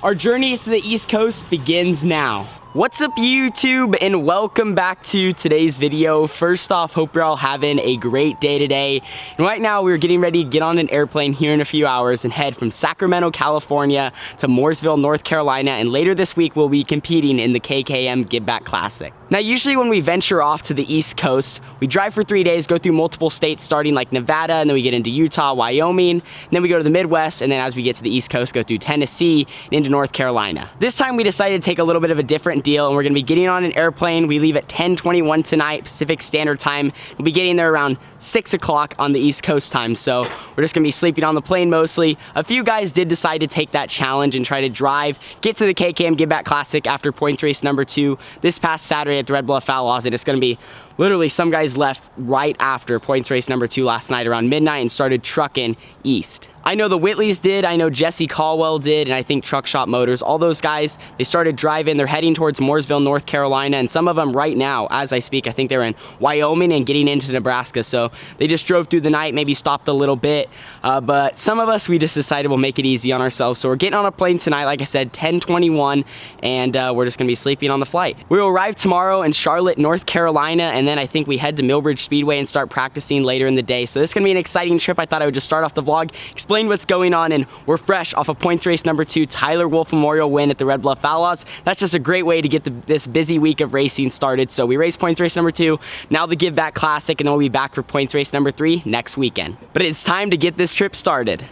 Our journey to the East Coast begins now. What's up YouTube, and welcome back to today's video. First off, hope you're all having a great day today. And right now we're getting ready to get on an airplane here in a few hours and head from Sacramento, California to Mooresville, North Carolina, and later this week we'll be competing in the KKM Give Back Classic. Now usually when we venture off to the East Coast, we drive for 3 days, go through multiple states starting like Nevada, and then we get into Utah, Wyoming, and then we go to the Midwest, and then as we get to the East Coast, go through Tennessee and into North Carolina. This time we decided to take a little bit of a different deal, and we're gonna be getting on an airplane. We leave at 10:21 tonight, Pacific Standard Time. We'll be getting there around 6 o'clock on the East Coast time, so we're just gonna be sleeping on the plane mostly. A few guys did decide to take that challenge and try to drive, get to the KKM Give Back Classic after points race number 2 this past Saturday at the Red Bluff Outlaws, and it's gonna be literally some guys left right after points race number 2 last night around midnight and started trucking east. I know the Whitleys did, I know Jesse Caldwell did, and I think Truck Shop Motors, all those guys, they started driving, they're heading towards Mooresville, North Carolina, and some of them right now, as I speak, I think they're in Wyoming and getting into Nebraska, so they just drove through the night, maybe stopped a little bit, but some of us, we just decided we'll make it easy on ourselves, so we're getting on a plane tonight, like I said, 10:21, and we're just gonna be sleeping on the flight. We will arrive tomorrow in Charlotte, North Carolina, and then I think we head to Millbridge Speedway and start practicing later in the day, so this is gonna be an exciting trip. I thought I would just start off the vlog, explain what's going on, and we're fresh off of points race number 2, Tyler Wolf Memorial win at the Red Bluff Outlaws. That's just a great way to get this busy week of racing started. So we raced points race number 2, now the Give Back Classic, and then we'll be back for points race number 3 next weekend. But it's time to get this trip started.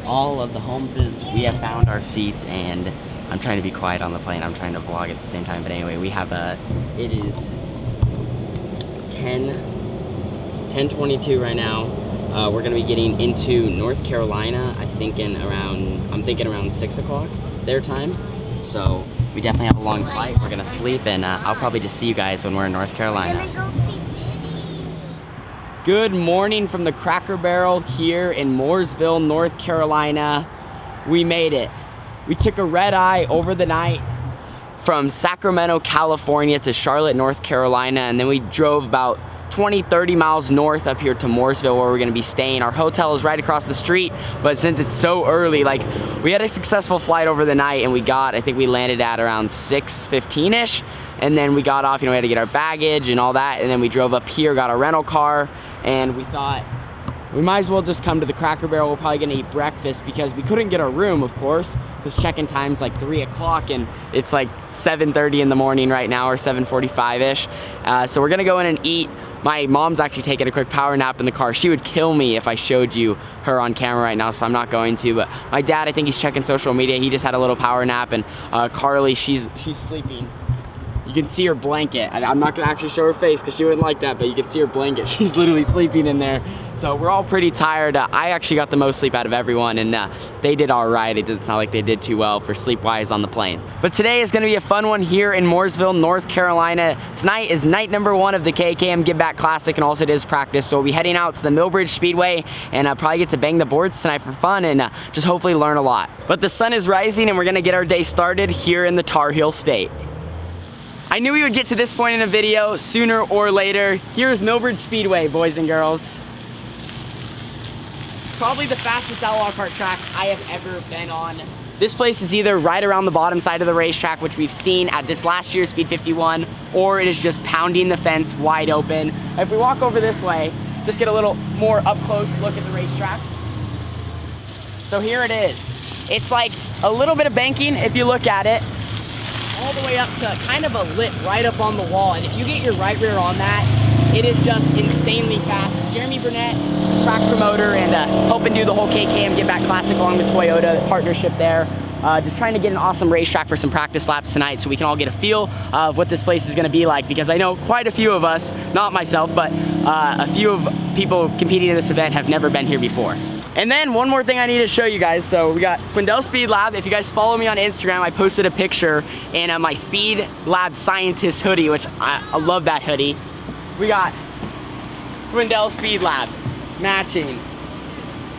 All of the Holmeses, we have found our seats, and I'm trying to be quiet on the plane. I'm trying to vlog at the same time, but anyway, we have it is 10:22 right now. We're gonna be getting into North Carolina, I'm thinking around 6 o'clock their time. So we definitely have a long flight. We're gonna sleep, and I'll probably just see you guys when we're in North Carolina. Good morning from the Cracker Barrel here in Mooresville, North Carolina. We made it. We took a red eye over the night from Sacramento, California to Charlotte, North Carolina, and then we drove about 20-30 miles north up here to Mooresville, where we're gonna be staying. Our hotel is right across the street, but since it's so early, like, we had a successful flight over the night, and I think we landed at around 6:15-ish, and then we got off, we had to get our baggage and all that, and then we drove up here, got a rental car, and we thought we might as well just come to the Cracker Barrel. We're probably gonna eat breakfast because we couldn't get a room, of course, because check-in time's like 3 o'clock, and it's like 7:30 in the morning right now, or 7:45-ish. So we're gonna go in and eat. My mom's actually taking a quick power nap in the car. She would kill me if I showed you her on camera right now, so I'm not going to. But my dad, I think he's checking social media. He just had a little power nap, and Carly, she's sleeping. You can see her blanket. I'm not gonna actually show her face because she wouldn't like that, but you can see her blanket. She's literally sleeping in there. So we're all pretty tired. I actually got the most sleep out of everyone, and they did all right. It doesn't sound like they did too well for sleep-wise on the plane. But today is gonna be a fun one here in Mooresville, North Carolina. Tonight is night number 1 of the KKM Give Back Classic, and also it is practice. So we'll be heading out to the Millbridge Speedway, and probably get to bang the boards tonight for fun, and just hopefully learn a lot. But the sun is rising, and we're gonna get our day started here in the Tar Heel State. I knew we would get to this point in a video sooner or later. Here's Millbridge Speedway, boys and girls. Probably the fastest outlaw kart track I have ever been on. This place is either right around the bottom side of the racetrack, which we've seen at this last year's Speed 51, or it is just pounding the fence wide open. If we walk over this way, just get a little more up close look at the racetrack. So here it is. It's like a little bit of banking if you look at it, all the way up to kind of a lip right up on the wall. And if you get your right rear on that, it is just insanely fast. Jeremy Burnett, track promoter, and helping do the whole KKM Give Back Classic along with Toyota partnership there. just trying to get an awesome racetrack for some practice laps tonight so we can all get a feel of what this place is gonna be like, because I know quite a few of us, not myself, but a few of people competing in this event have never been here before. And then one more thing I need to show you guys. So we got Swindell Speed Lab. If you guys follow me on Instagram, I posted a picture in my Speed Lab Scientist hoodie, which I love that hoodie. We got Swindell Speed Lab, matching.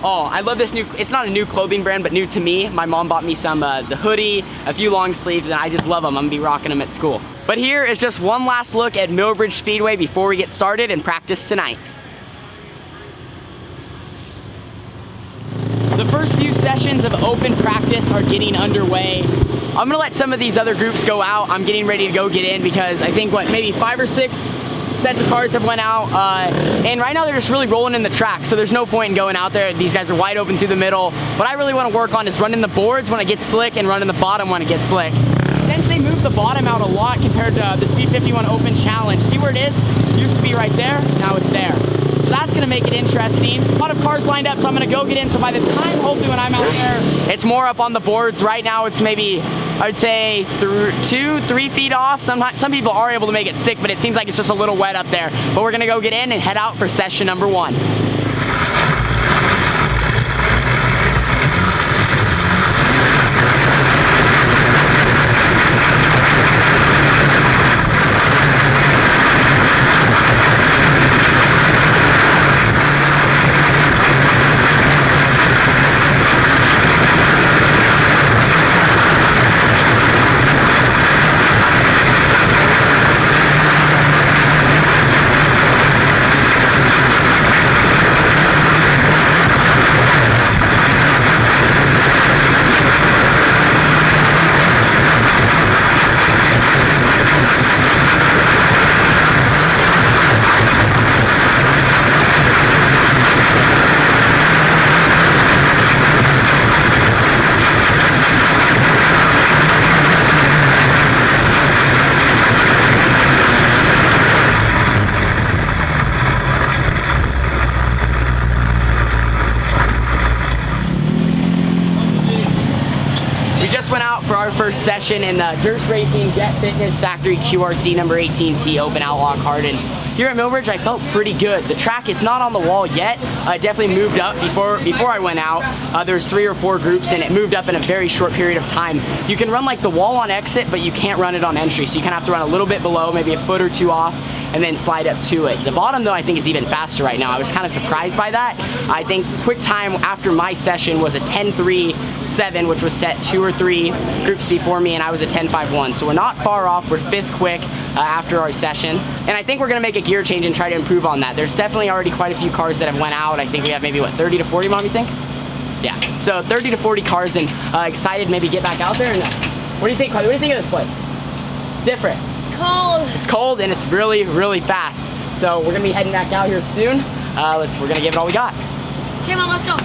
Oh, I love this new, it's not a new clothing brand, but new to me. My mom bought me some, the hoodie, a few long sleeves, and I just love them. I'm gonna be rocking them at school. But here is just one last look at Millbridge Speedway before we get started and practice tonight. The first few sessions of open practice are getting underway. I'm gonna let some of these other groups go out. I'm getting ready to go get in because I think maybe 5 or 6 sets of cars have went out, and right now they're just really rolling in the track, so there's no point in going out there. These guys are wide open through the middle. What I really want to work on is running the boards when it gets slick and running the bottom when it gets slick. Since they moved the bottom out a lot compared to the Speed 51 Open Challenge, see where it is? It used to be right there, now it's there. So that's gonna make it interesting. A lot of cars lined up, so I'm gonna go get in. So by the time, hopefully when I'm out there, it's more up on the boards. Right now it's maybe, I would say 2-3 feet off. Some people are able to make it sick, but it seems like it's just a little wet up there. But we're gonna go get in and head out for session number 1. For our first session in the Dirt Racing Jet Fitness Factory QRC number 18T Open Outlaw Card. And here at Millbridge, I felt pretty good. The track, it's not on the wall yet. It definitely moved up before I went out. There's 3 or 4 groups, and it moved up in a very short period of time. You can run like the wall on exit, but you can't run it on entry. So you kind of have to run a little bit below, maybe a foot or 2 off, and then slide up to it. The bottom though, I think is even faster right now. I was kind of surprised by that. I think quick time after my session was a 10.37, which was set 2 or 3 groups before me, and I was a 10.51. So we're not far off. We're 5th quick after our session. And I think we're gonna make a gear change and try to improve on that. There's definitely already quite a few cars that have went out. I think we have maybe, what, 30 to 40, Mom, you think? Yeah, so 30 to 40 cars, and excited maybe get back out there. And what do you think, Chloe? What do you think of this place? It's different. Cold. It's cold and it's really, really fast. So we're gonna be heading back out here soon. We're gonna give it all we got. Come on, let's go.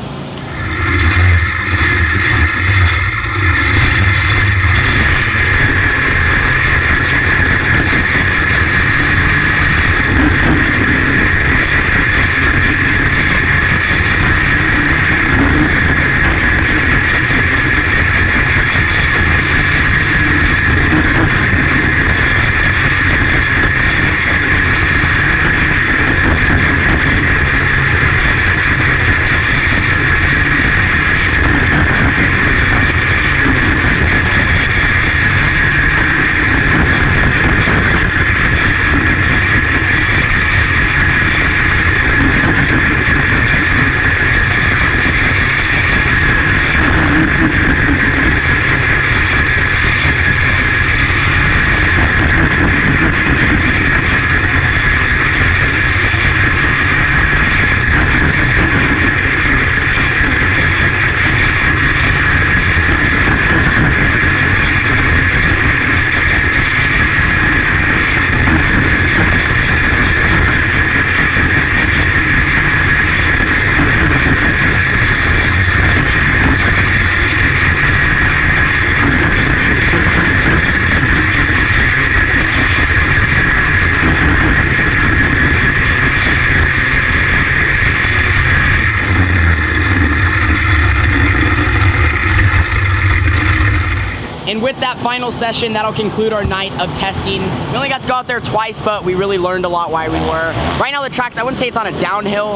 with that final session, that'll conclude our night of testing. We only got to go out there twice, but we really learned a lot while we were. Right now the track's, I wouldn't say it's on a downhill,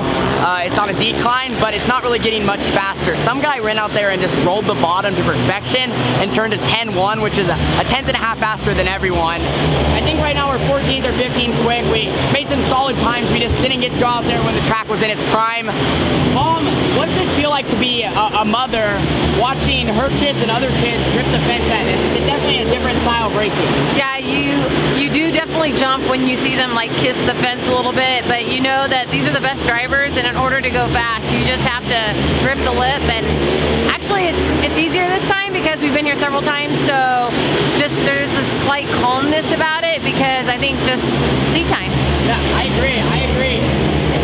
it's on a decline, but it's not really getting much faster. Some guy ran out there and just rolled the bottom to perfection and turned to 10-1, which is a tenth and a half faster than everyone. I think right now we're 14th or 15th quick. We made some solid times. We just didn't get to go out there when the track was in its prime. Mom, what's it feel like to be a mother watching her kids and other kids rip the fence at this? It's definitely a different style of racing. Yeah, you do definitely jump when you see them like kiss the fence a little bit, but you know that these are the best drivers, and in order to go fast, you just have to rip the lip. And actually, it's easier this time because we've been here several times, so just there's a slight calmness about it because I think just seat time. Yeah, I agree.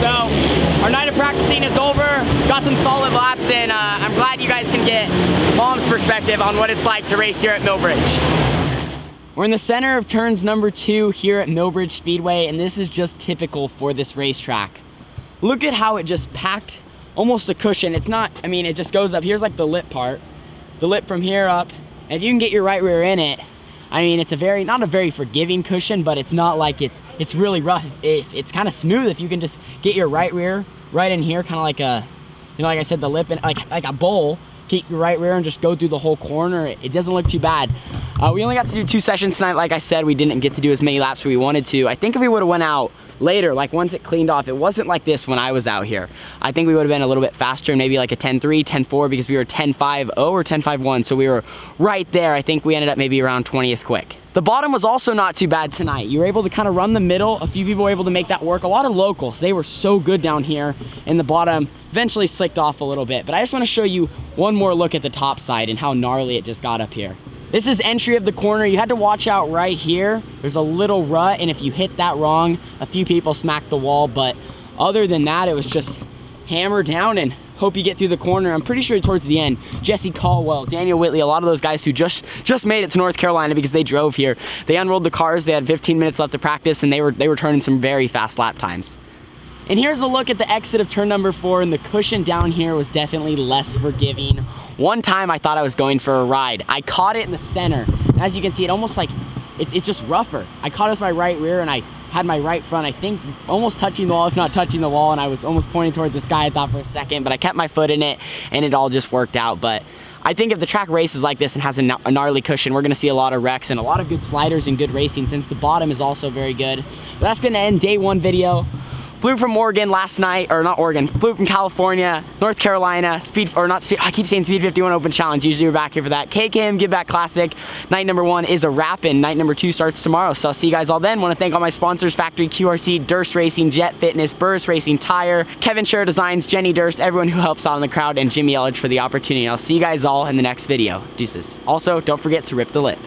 So our night of practicing is over. Got some solid laps, and I'm glad you guys can get Mom's perspective on what it's like to race here at Millbridge. We're in the center of turns number 2 here at Millbridge Speedway, and this is just typical for this racetrack. Look at how it just packed almost a cushion. It's not, I mean, it just goes up. Here's like the lip part. The lip from here up. And if you can get your right rear in it, I mean, it's not a very forgiving cushion, but it's not like it's really rough. It's kind of smooth if you can just get your right rear right in here, kind of like a, you know, like I said, the lip, and like a bowl. Keep your right rear and just go through the whole corner. It doesn't look too bad. We only got to do 2 sessions tonight. Like I said, we didn't get to do as many laps as we wanted to. I think if we would have went out later, like once it cleaned off, it wasn't like this when I was out here. I think we would have been a little bit faster, maybe like a 10.3, 10.4, because we were 10.5.0 or 10.5.1, so we were right there. I think we ended up maybe around 20th quick. The bottom was also not too bad tonight. You were able to kind of run the middle. A few people were able to make that work. A lot of locals, they were so good down here in the bottom. Eventually slicked off a little bit, but I just want to show you one more look at the top side and how gnarly it just got up here. This is entry of the corner. You had to watch out right here. There's a little rut, and if you hit that wrong, a few people smacked the wall, but other than that, it was just hammer down and hope you get through the corner. I'm pretty sure towards the end, Jesse Caldwell, Daniel Whitley, a lot of those guys who just made it to North Carolina because they drove here. They unrolled the cars. They had 15 minutes left to practice, and they were turning some very fast lap times. And here's a look at the exit of turn number 4, and the cushion down here was definitely less forgiving. One time I thought I was going for a ride. I caught it in the center. And as you can see, it almost like, it's just rougher. I caught it with my right rear, and I had my right front, I think, almost touching the wall, if not touching the wall, and I was almost pointing towards the sky, I thought, for a second, but I kept my foot in it, and it all just worked out. But I think if the track races like this and has a gnarly cushion, we're gonna see a lot of wrecks and a lot of good sliders and good racing, since the bottom is also very good. But that's gonna end day 1 video. Flew from Oregon last night, or not Oregon, flew from California, North Carolina, I keep saying Speed 51 Open Challenge, usually we're back here for that. KKM Give Back Classic, night number 1 is a wrap, and night number 2 starts tomorrow, so I'll see you guys all then. Want to thank all my sponsors, Factory QRC, Durst Racing, Jet Fitness, Burris Racing, Tire, Kevin Scher Designs, Jenny Durst, everyone who helps out in the crowd, and Jimmy Elledge for the opportunity. I'll see you guys all in the next video. Deuces. Also, don't forget to rip the lip.